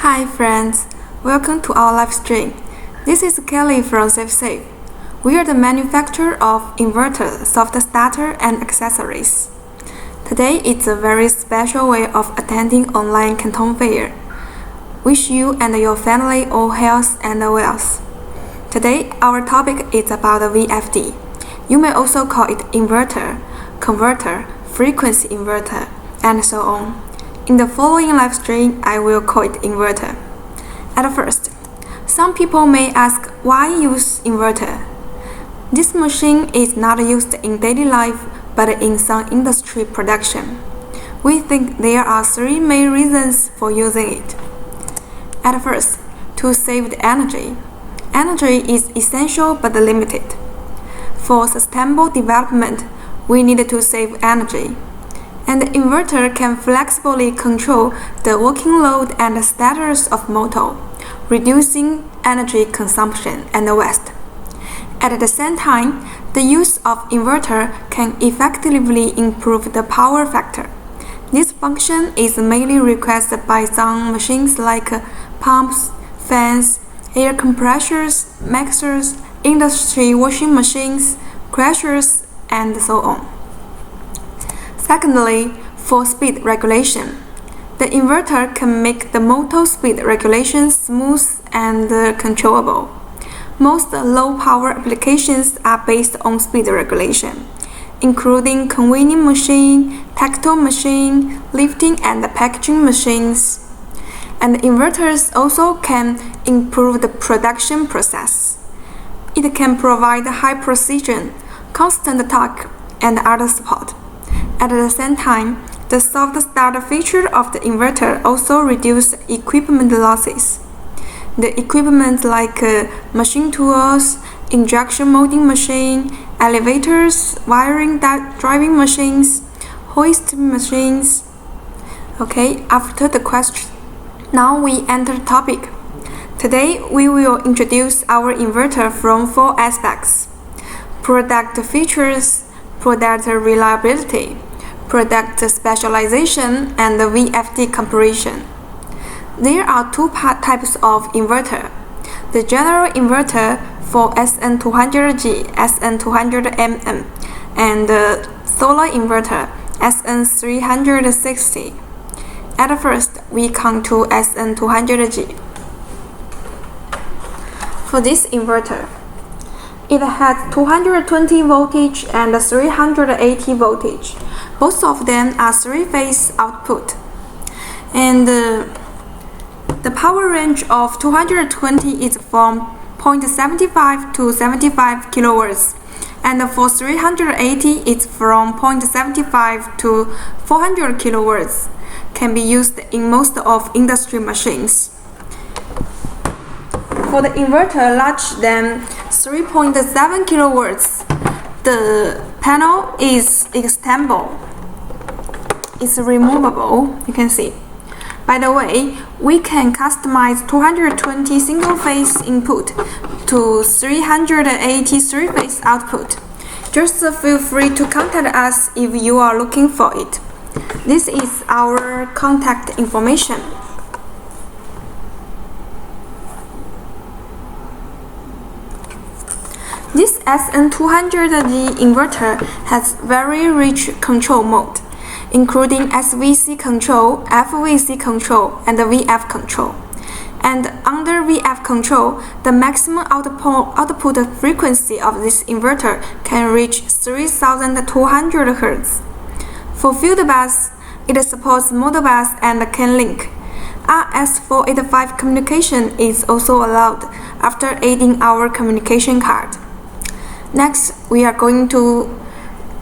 Hi friends, welcome to our live stream. This is Kelly from SafeSafe. We are the manufacturer of inverter, soft starter and accessories. Today is a very special way of attending online Canton Fair. Wish you and your family all health and wealth. Today our topic is about the VFD. You may also call it inverter, converter, frequency inverter, and so on. In the following live stream, I will call it inverter. At first, some people may ask why use inverter. This machine is not used in daily life but in some industry production. We think there are three main reasons for using it. At first, to save the energy. Energy is essential but limited. For sustainable development, we need to save energy. And the inverter can flexibly control the working load and status of motor, reducing energy consumption and waste. At the same time, the use of inverter can effectively improve the power factor. This function is mainly requested by some machines like pumps, fans, air compressors, mixers, industry washing machines, crushers, and so on. Secondly, for speed regulation. The inverter can make the motor speed regulation smooth and controllable. Most low-power applications are based on speed regulation, including conveying machine, tactile machine, lifting and packaging machines. And inverters also can improve the production process. It can provide high precision, constant torque, and other support. At the same time, the soft start feature of the inverter also reduces equipment losses. The equipment like machine tools, injection molding machine, elevators, wiring driving machines, hoist machines. Okay, after the question, now we enter the topic. Today we will introduce our inverter from four aspects: product features, product reliability, product specialization, and the VFD comparison. There are two types of inverter: the general inverter for SN200G, SN200mm, and the solar inverter SN360. At first, we come to SN200G. For this inverter, it has 220 voltage and 380 voltage. Both of them are three-phase output. And the power range of 220 is from 0.75 to 75 kilowatts. And for 380, it's from 0.75 to 400 kilowatts. Can be used in most of industry machines. For the inverter larger than 3.7 kilowatts, the panel is extendable. It's removable, you can see. By the way, we can customize 220 single-phase input to 380 three-phase output. Just feel free to contact us if you are looking for it. This is our contact information. This SN200D inverter has very rich control mode, including SVC control, FVC control, and VF control. And under VF control, the maximum output frequency of this inverter can reach 3200 Hz. For field bus, it supports Modbus and CAN-link. RS485 communication is also allowed after adding our communication card. Next, we are going to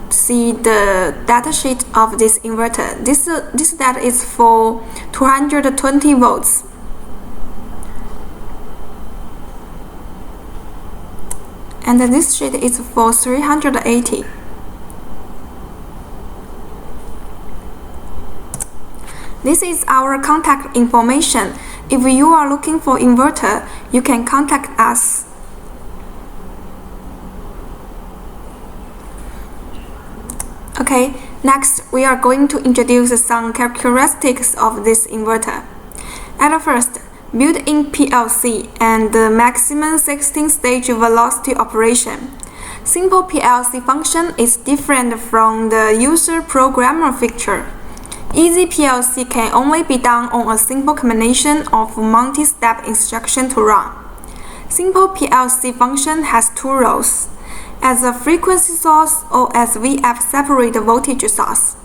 see the datasheet of this inverter. This data is for 220 volts. And this sheet is for 380. This is our contact information. If you are looking for inverter, you can contact us. Okay, next we are going to introduce some characteristics of this inverter. At first, built-in PLC, and the maximum 16-stage velocity operation. Simple PLC function is different from the user programmer feature. Easy PLC can only be done on a simple combination of multi-step instruction to run. Simple PLC function has two roles, as a frequency source or as VF separate voltage source.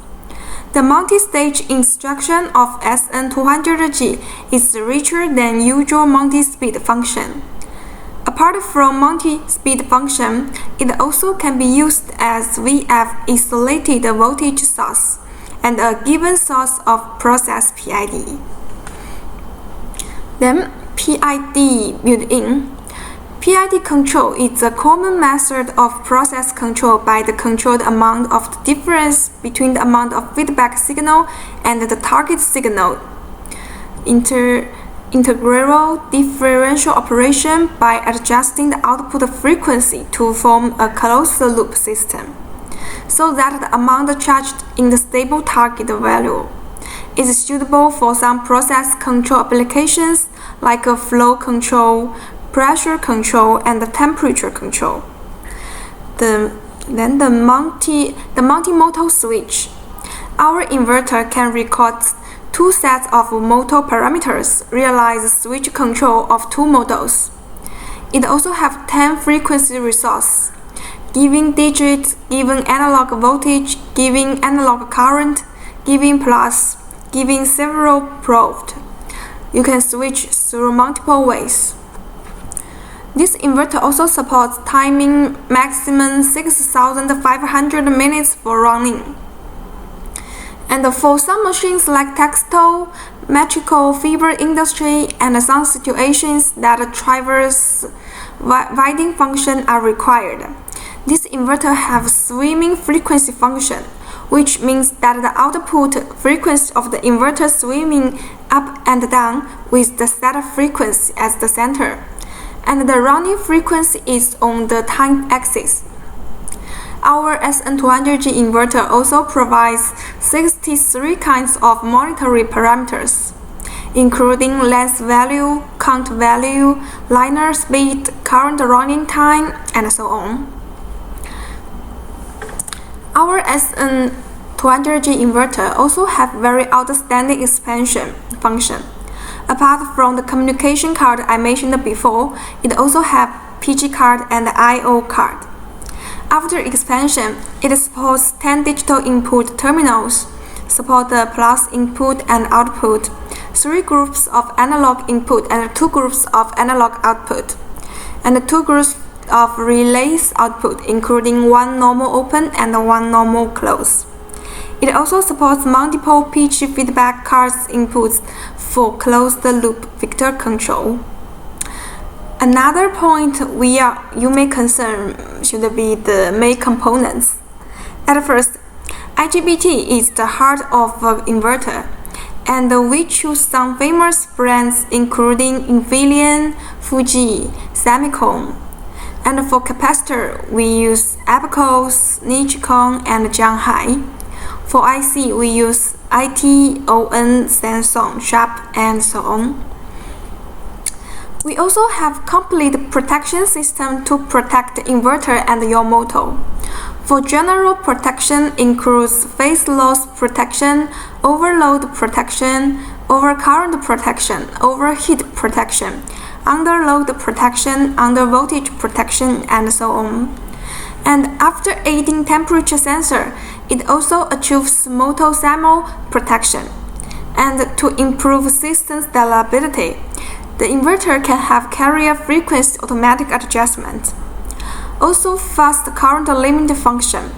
The multi-stage instruction of SN200G is richer than usual multi-speed function. Apart from multi-speed function, it also can be used as VF isolated voltage source and a given source of process PID. Then PID built-in. PID control is a common method of process control by the controlled amount of the difference between the amount of feedback signal and the target signal. Integral differential operation by adjusting the output frequency to form a closed loop system, so that the amount charged in the stable target value is suitable for some process control applications like flow control, pressure control, and temperature control. Then the multimodal switch. Our inverter can record two sets of motor parameters, realize switch control of two models. It also has 10 frequency resources, giving digits, giving analog voltage, giving analog current, giving plus, giving several probed. You can switch through multiple ways. This inverter also supports timing maximum 6,500 minutes for running. And for some machines like textile, metrical, fiber industry, and some situations that traverse winding function are required, this inverter has swimming frequency function, which means that the output frequency of the inverter swimming up and down with the set frequency as the center, and the running frequency is on the time axis. Our SN200G inverter also provides 63 kinds of monitoring parameters, including length value, count value, linear speed, current running time, and so on. Our SN200G inverter also have very outstanding expansion function. Apart from the communication card I mentioned before, it also have PG card and I/O card. After expansion, it supports 10 digital input terminals, support the plus input and output, 3 groups of analog input and 2 groups of analog output, and 2 groups of relays output, including 1 normal open and 1 normal close. It also supports multiple pitch feedback cards inputs for closed loop vector control. Another point you may concern should be the main components. At first, IGBT is the heart of the inverter, and we choose some famous brands including Infineon, Fuji, Semicon. And for capacitor, we use Abacus, Nichicon, and Shanghai. For IC, we use IT, ON, Samsung, Sharp, and so on. We also have complete protection system to protect the inverter and your motor. For general protection includes phase loss protection, overload protection, overcurrent protection, overheat protection, underload protection, undervoltage protection, and so on. And after adding temperature sensor, it also achieves motor thermal protection. And to improve system stability, the inverter can have carrier frequency automatic adjustment. Also fast current limit function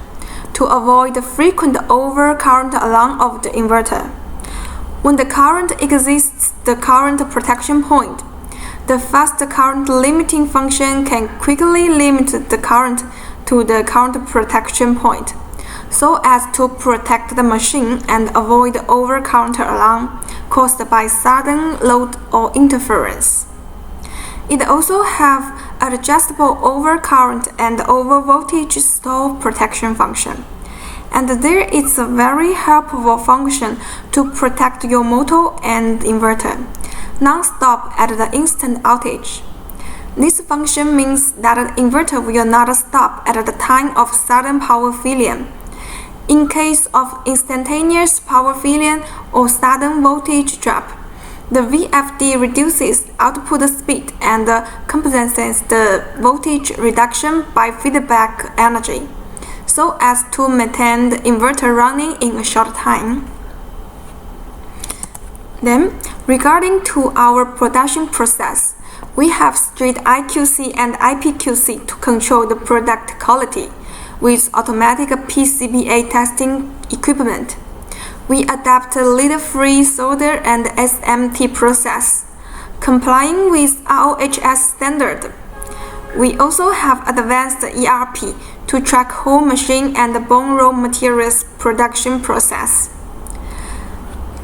to avoid the frequent overcurrent alarm of the inverter. When the current exceeds the current protection point, the fast current limiting function can quickly limit the current to the current protection point, so as to protect the machine and avoid overcurrent alarm caused by sudden load or interference. It also has adjustable overcurrent and overvoltage stall protection function. And there is a very helpful function to protect your motor and inverter. non-stop at the instant outage. This function means that the inverter will not stop at the time of sudden power failure. In case of instantaneous power failure or sudden voltage drop, the VFD reduces output speed and compensates the voltage reduction by feedback energy, so as to maintain the inverter running in a short time. Then, regarding to our production process, we have strict IQC and IPQC to control the product quality with automatic PCBA testing equipment. We adapt lead-free solder and SMT process, complying with ROHS standard. We also have advanced ERP to track whole machine and bone raw materials production process.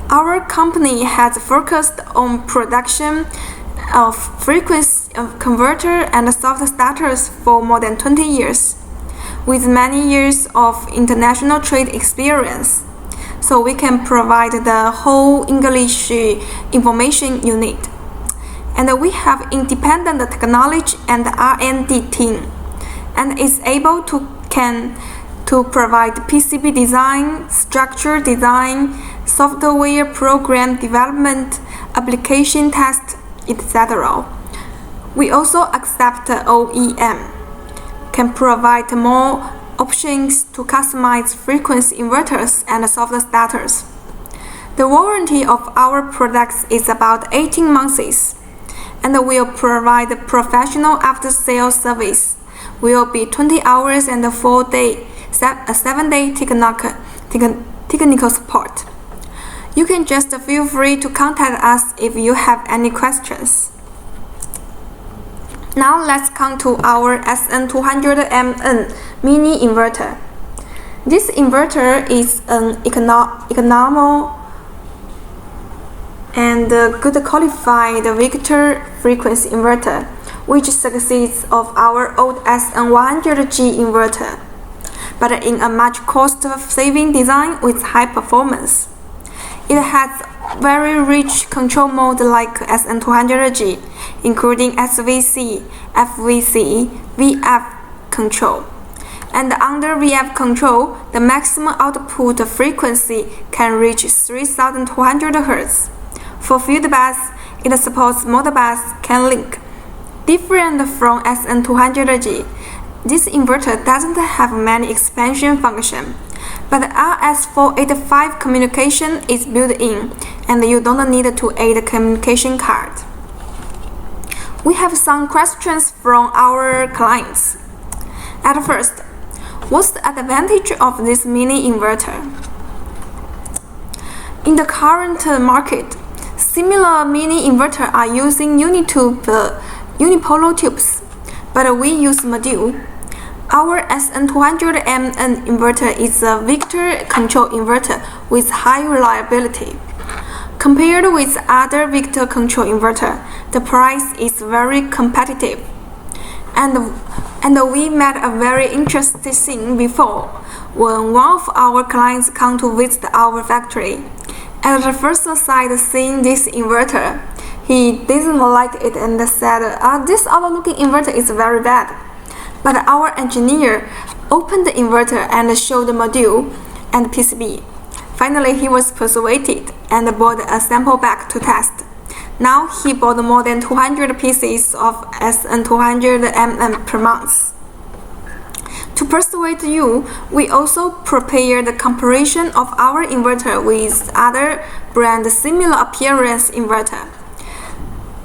Our company has focused on production of frequency converter and soft starters for more than 20 years, with many years of international trade experience, so we can provide the whole English information you need. And we have independent technology and R&D team, and is able to provide PCB design, structure design, software program development, application test, etc. We also accept OEM, can provide more options to customize frequency inverters and soft starters. The warranty of our products is about 18 months, and will provide professional after-sales service. Will be 20 hours and 7-day technical support. You can just feel free to contact us if you have any questions. Now let's come to our SN200MN mini inverter. This inverter is an economical and good qualified Victor frequency inverter, which succeeds of our old SN100G inverter, but in a much cost-saving design with high performance. It has very rich control mode like SN200G, including SVC, FVC, VF control. And under VF control, the maximum output frequency can reach 3200 Hz. For field bus, it supports Modbus CAN link. Different from SN200G, this inverter doesn't have many expansion function, but RS485 communication is built in, and you don't need to add a communication card. We have some questions from our clients. At first, what's the advantage of this mini inverter? In the current market, similar mini inverters are using unipolar tubes, but we use module. Our SN200MN inverter is a Victor control inverter with high reliability. Compared with other Victor control inverter, the price is very competitive. And we met a very interesting thing before when one of our clients come to visit our factory. At the first sight seeing this inverter, he didn't like it and said, this other-looking inverter is very bad. But our engineer opened the inverter and showed the module and PCB. Finally, he was persuaded and bought a sample back to test. Now he bought more than 200 pieces of SN200MN per month. To persuade you, we also prepared the comparison of our inverter with other brand similar appearance inverter.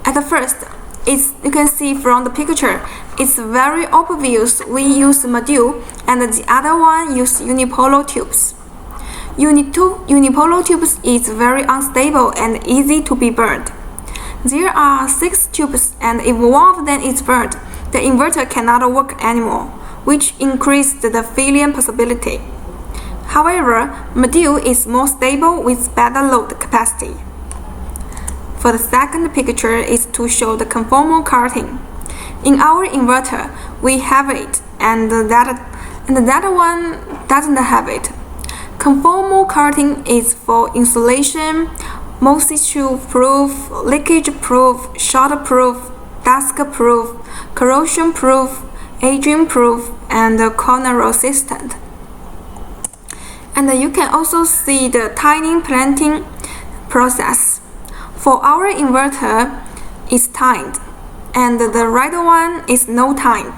At first, you can see from the picture, it's very obvious we use module and the other one use unipolar tubes. Unipolar tubes is very unstable and easy to be burned. There are 6 tubes, and if one of them is burned, the inverter cannot work anymore, which increased the failure possibility. However, module is more stable with better load capacity. For the second picture is to show the conformal cutting. In our inverter, we have it, and that one doesn't have it. Conformal cutting is for insulation moisture-proof, leakage-proof, shot-proof, dust-proof, corrosion-proof, aging-proof, and corner-resistant. And you can also see the tiny planting process. For our inverter, it's timed, and the right one is no time.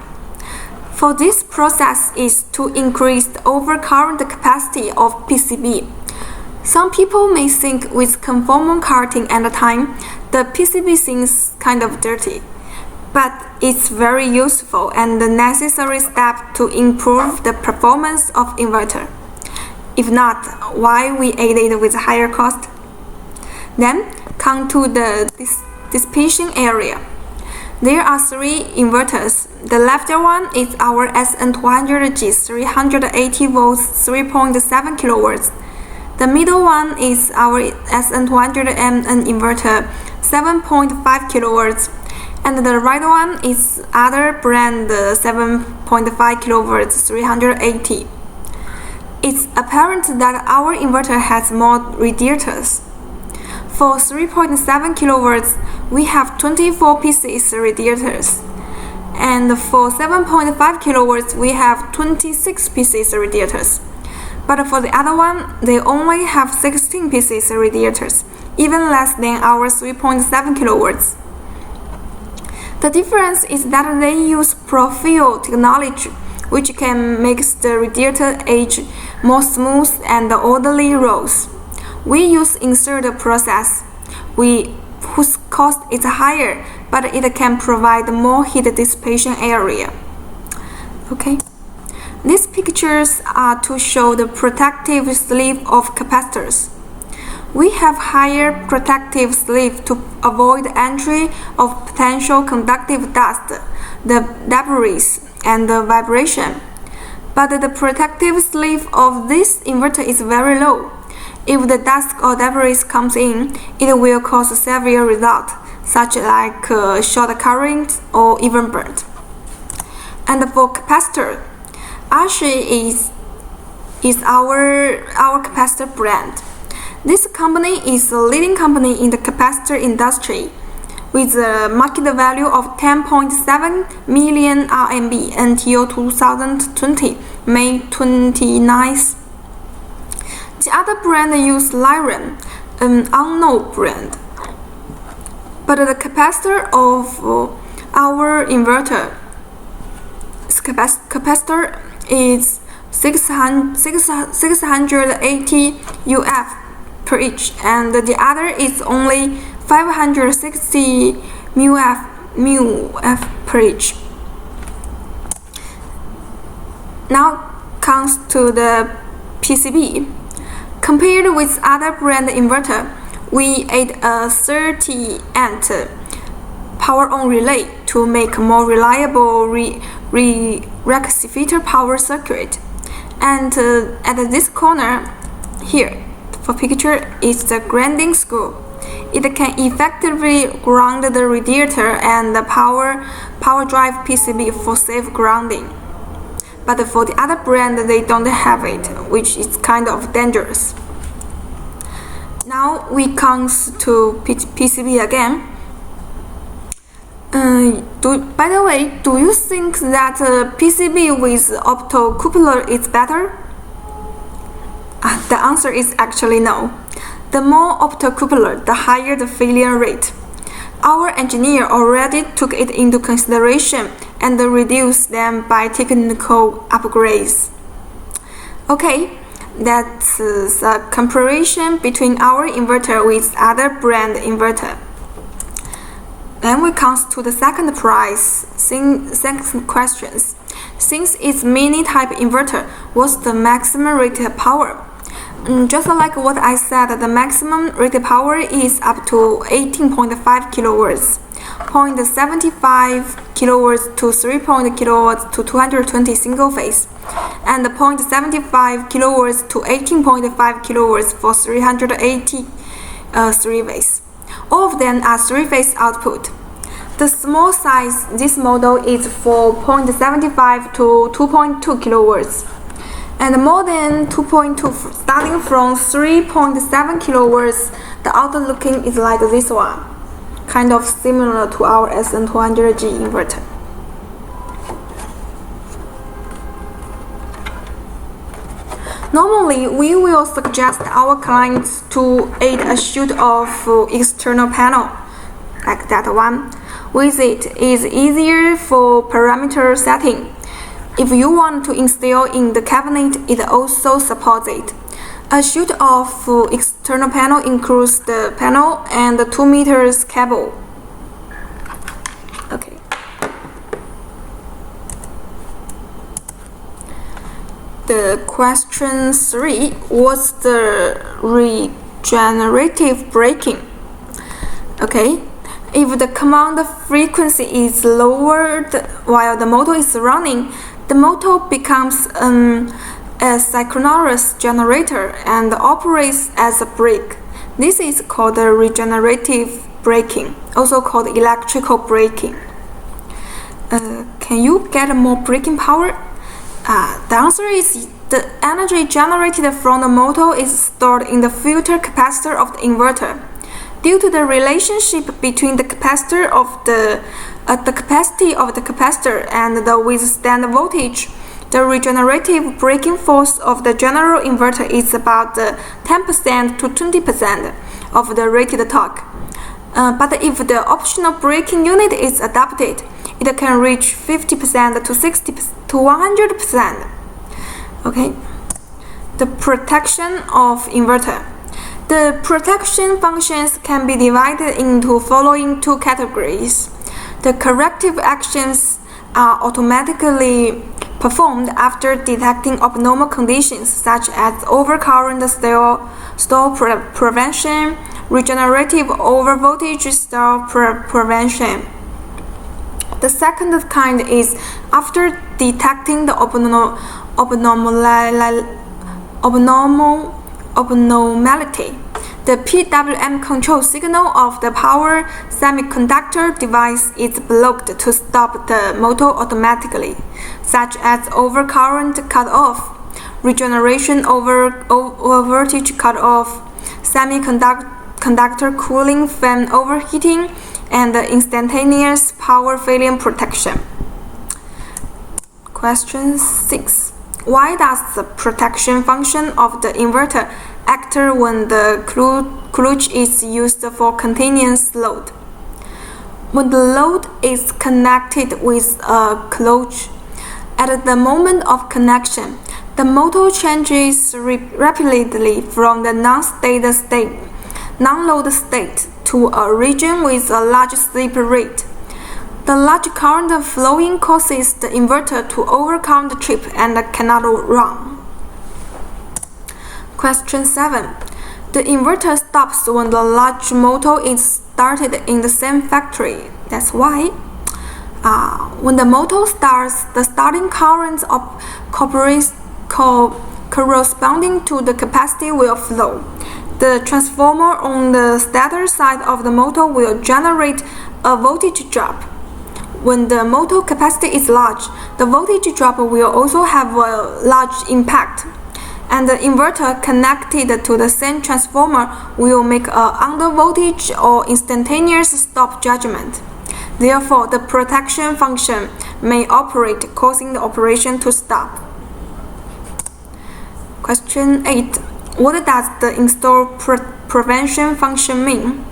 For this process is to increase the overcurrent capacity of PCB. Some people may think with conformal cutting and time, the PCB seems kind of dirty. But it's very useful and the necessary step to improve the performance of inverter. If not, why we aid it with higher cost? Then come to the dissipation area. There are three inverters. The left one is our SN200G 380 volts 3.7 kilowatts. The middle one is our SN200MN inverter 7.5 kilowatts. And the right one is other brand 7.5 kilowatts 380. It's apparent that our inverter has more radiators. For 3.7 kilowatts, we have 24 pieces radiators. And for 7.5 kilowatts, we have 26 pieces radiators. But for the other one, they only have 16 pieces radiators, even less than our 3.7 kilowatts. The difference is that they use profile technology, which can make the radiator edge more smooth and orderly rolls. We use insert process, whose cost is higher, but it can provide more heat dissipation area. Okay. These pictures are to show the protective sleeve of capacitors. We have higher protective sleeve to avoid entry of potential conductive dust, the debris, and the vibration. But the protective sleeve of this inverter is very low. If the dust or debris comes in, it will cause a severe result, such like short current or even burnt. And for capacitor, Ashi is our capacitor brand. This company is a leading company in the capacitor industry, with a market value of 10.7 million RMB until 2020, May 29th. The other brand uses Lyran, an unknown brand. But the capacitor of our inverter capacitor is 680 UF per each, and the other is only 560 μF per each. Now comes to the PCB. Compared with other brand inverter, we add a 30 amp power-on relay to make more reliable rectifier power circuit. And at this corner here, for picture, is the grounding screw. It can effectively ground the radiator and the power drive PCB for safe grounding. But for the other brand, they don't have it, which is kind of dangerous. Now we come to PCB again. By the way, do you think that PCB with optocoupler is better? The answer is actually no. The more optocoupler, the higher the failure rate. Our engineer already took it into consideration and reduced them by technical upgrades. Okay, that's a comparison between our inverter with other brand inverter. Then we come to the second questions. Since it's mini type inverter, what's the maximum rated power? Just like what I said, the maximum rated power is up to 18.5 kilowatts, 0.75 kilowatts to 3 kilowatts to 220 single phase, and 0.75 kilowatts to 18.5 kilowatts for 380 three-phase. All of them are three-phase output. The small size, this model is for 0.75 to 2.2 kilowatts, and more than 2.2, starting from 3.7 kilowatts The outer looking is like this one, kind of similar to our SN200G inverter. Normally, we will suggest our clients to add a shoot of external panel, like that one. With it is easier for parameter setting. If you want to install in the cabinet, it also supports it. A shoot of external panel includes the panel and the 2 meters cable. Okay. The question 3, what's the regenerative braking? Okay. If the command frequency is lowered while the motor is running, the motor becomes a synchronous generator and operates as a brake. This is called the regenerative braking, also called electrical braking. Can you get more braking power? The answer is the energy generated from the motor is stored in the filter capacitor of the inverter. Due to the relationship between the capacitor of the capacity of the capacitor and the withstand voltage, the regenerative braking force of the general inverter is about 10% to 20% of the rated torque. But if the optional braking unit is adapted, it can reach 50% to 60% to 100%. Okay. The protection of inverter. The protection functions can be divided into following 2 categories. The corrective actions are automatically performed after detecting abnormal conditions such as overcurrent stall prevention, regenerative overvoltage stall prevention. The second kind is after detecting the abnormality. The PWM control signal of the power semiconductor device is blocked to stop the motor automatically, such as overcurrent cutoff, regeneration over voltage cutoff, semiconductor cooling fan overheating, and instantaneous power failure protection. Question 6. Why does the protection function of the inverter act when the clutch is used for continuous load? When the load is connected with a clutch, at the moment of connection, the motor changes rapidly from the non-load state to a region with a large slip rate. The large current flowing causes the inverter to overcome the trip and cannot run. Question 7. The inverter stops when the large motor is started in the same factory. That's why. When the motor starts, the starting current corresponding to the capacity will flow. The transformer on the stator side of the motor will generate a voltage drop. When the motor capacity is large, the voltage drop will also have a large impact, and the inverter connected to the same transformer will make a undervoltage or instantaneous stop judgment. Therefore, the protection function may operate, causing the operation to stop. Question 8. What does the install prevention function mean?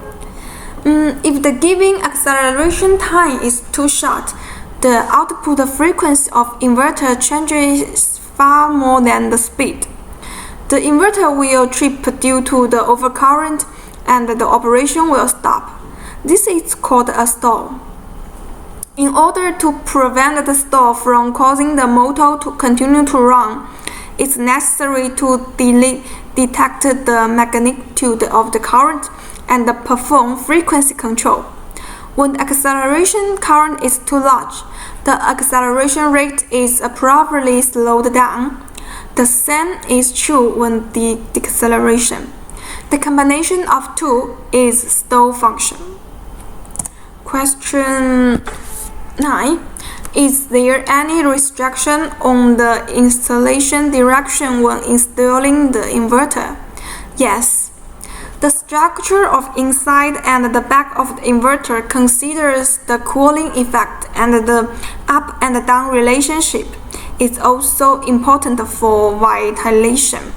If the given acceleration time is too short, the output frequency of inverter changes far more than the speed. The inverter will trip due to the overcurrent and the operation will stop. This is called a stall. In order to prevent the stall from causing the motor to continue to run, it's necessary to detect the magnitude of the current and perform frequency control. When the acceleration current is too large, the acceleration rate is abruptly slowed down. The same is true when the deceleration. The combination of two is stall function. Question 9. Is there any restriction on the installation direction when installing the inverter? Yes. The structure of inside and the back of the inverter considers the cooling effect, and the up and down relationship is also important for ventilation.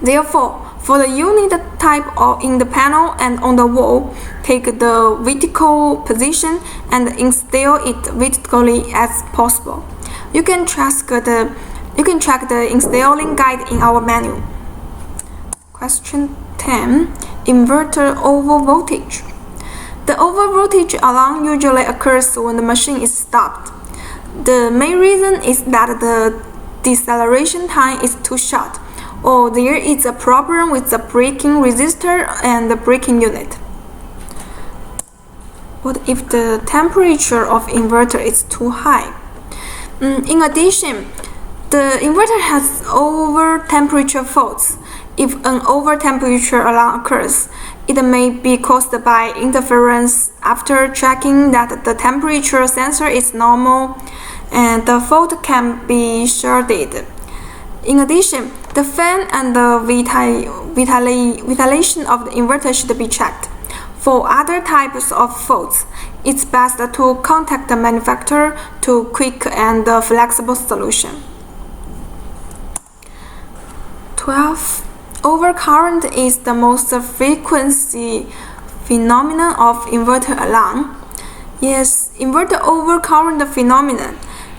Therefore, for the unit type in the panel and on the wall, take the vertical position and install it vertically as possible. You can track the installing guide in our manual. Question 10. Inverter overvoltage. The overvoltage alarm usually occurs when the machine is stopped. The main reason is that the deceleration time is too short, or there is a problem with the braking resistor and the braking unit. What if the temperature of inverter is too high? In addition, the inverter has over temperature faults. If an over temperature alarm occurs, it may be caused by interference. After checking that the temperature sensor is normal, and the fault can be shorted. In addition, the fan and the ventilation of the inverter should be checked. For other types of faults, it's best to contact the manufacturer to quick and flexible solution. 12. Overcurrent is the most frequency phenomenon of inverter alarm. Yes, inverter overcurrent phenomenon.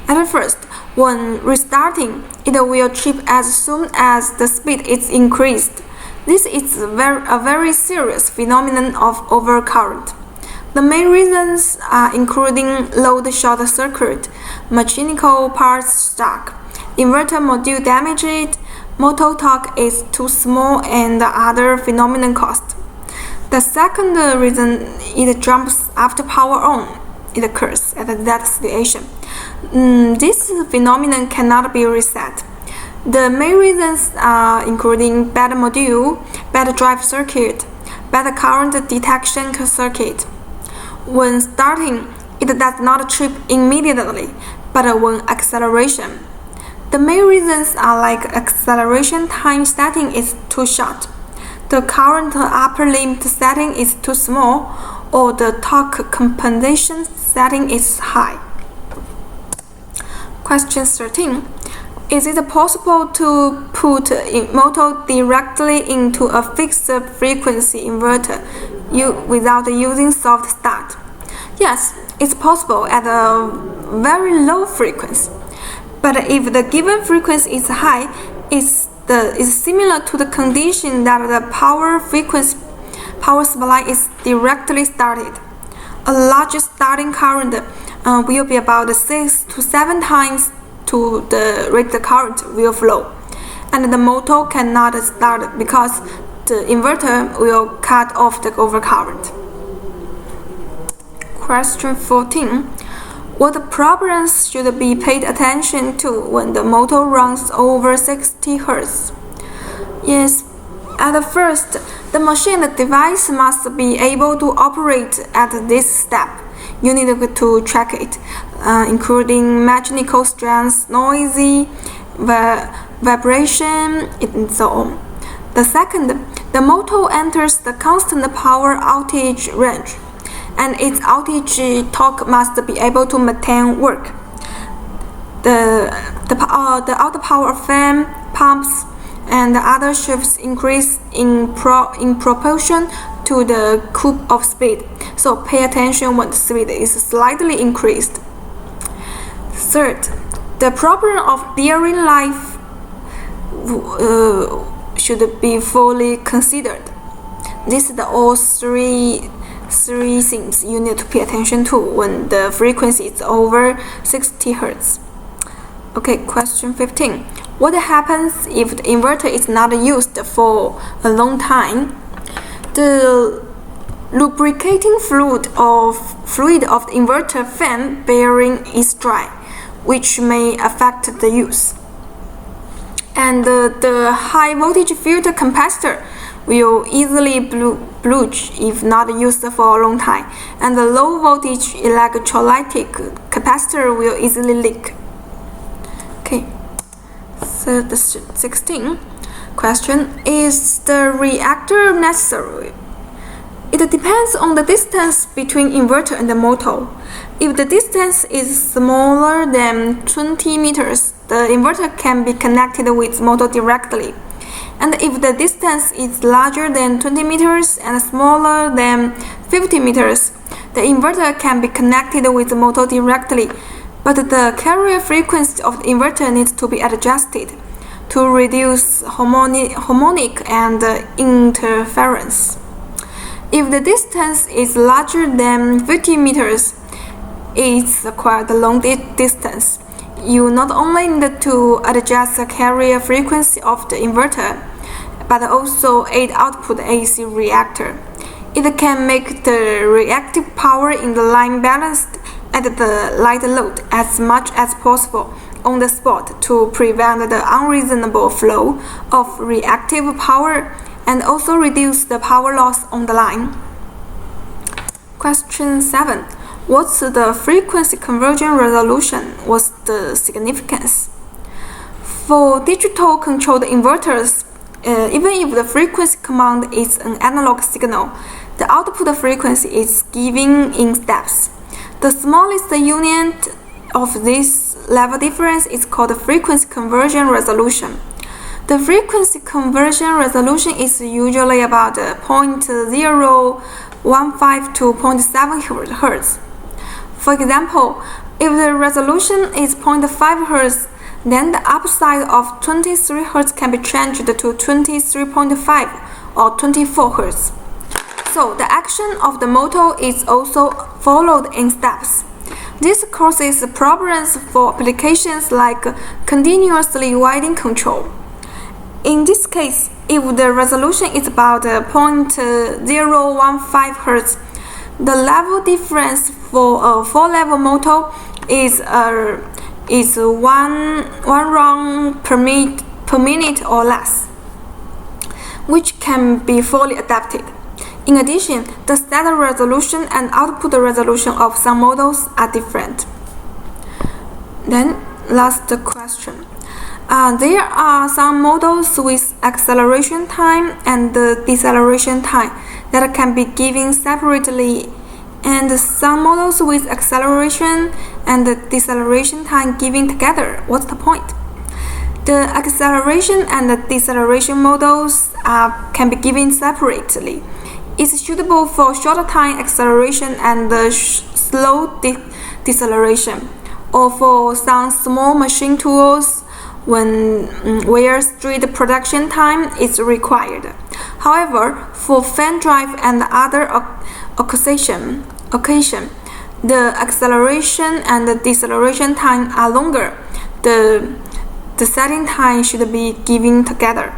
At first, when restarting, it will trip as soon as the speed is increased. This is a very serious phenomenon of overcurrent. The main reasons are including load short circuit, mechanical parts stuck, inverter module damaged, motor torque is too small, and other phenomenon caused. The second reason, it jumps after power on. It occurs at that situation. This phenomenon cannot be reset. The main reasons are including bad module, bad drive circuit, bad current detection circuit. When starting, it does not trip immediately, but when acceleration. The main reasons are like acceleration time setting is too short, the current upper limit setting is too small, or the torque compensation setting is high. Question 13. Is it possible to put a motor directly into a fixed frequency inverter without using soft start? Yes, it's possible at a very low frequency. But if the given frequency is high, is similar to the condition that the power supply is directly started. A large starting current will be about 6 to 7 times to the rated current will flow, and the motor cannot start because the inverter will cut off the overcurrent. Question 14. What problems should be paid attention to when the motor runs over 60 Hz? Yes, at first, the machine device must be able to operate at this step. You need to track it, including mechanical strength, noisy, vibration, and so on. The second, the motor enters the constant power outage range, and its outage torque must be able to maintain work. The out power of fan, pumps, and other shifts increase in proportion to the coup of speed. So pay attention when the speed is slightly increased. Third, the problem of bearing life should be fully considered. These are the all three things you need to pay attention to when the frequency is over 60 Hz. Okay, question 15. What happens if the inverter is not used for a long time? The lubricating fluid of the inverter fan bearing is dry, which may affect the use. And the high voltage filter capacitor will easily bulge if not used for a long time, and the low voltage electrolytic capacitor will easily leak. Okay, so 16. Question: is the reactor necessary? It depends on the distance between inverter and the motor. If the distance is smaller than 20 meters, the inverter can be connected with motor directly. And if the distance is larger than 20 meters and smaller than 50 meters, the inverter can be connected with the motor directly, but the carrier frequency of the inverter needs to be adjusted to reduce harmonic and interference. If the distance is larger than 50 meters, it's quite a long distance. You not only need to adjust the carrier frequency of the inverter, but also aid output AC reactor. It can make the reactive power in the line balanced at the light load as much as possible on the spot to prevent the unreasonable flow of reactive power and also reduce the power loss on the line. Question 7. What's the frequency conversion resolution? What's the significance? For digital controlled inverters, even if the frequency command is an analog signal, the output frequency is given in steps. The smallest unit of this level difference is called frequency conversion resolution. The frequency conversion resolution is usually about 0.015 to 0.7 Hz. For example, if the resolution is 0.5 Hz, then the upside of 23 Hz can be changed to 23.5 or 24 Hz. So the action of the motor is also followed in steps. This causes problems for applications like continuously winding control. In this case, if the resolution is about 0.015 Hz, the level difference for a 4-level motor is 1 run per minute or less, which can be fully adapted. In addition, the stator resolution and output resolution of some models are different. Then, last question. There are some models with acceleration time and deceleration time that can be given separately, and some models with acceleration and deceleration time given together. What's the point? The acceleration and the deceleration models can be given separately. It's suitable for shorter time acceleration and slow deceleration, or for some small machine tools where strict production time is required. However, for fan drive and other occasion, the acceleration and the deceleration time are longer. The setting time should be given together.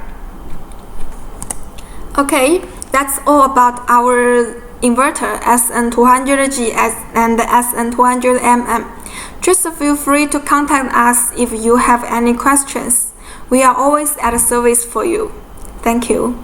Okay, that's all about our inverter SN200G and SN200mm. Just feel free to contact us if you have any questions. We are always at service for you. Thank you.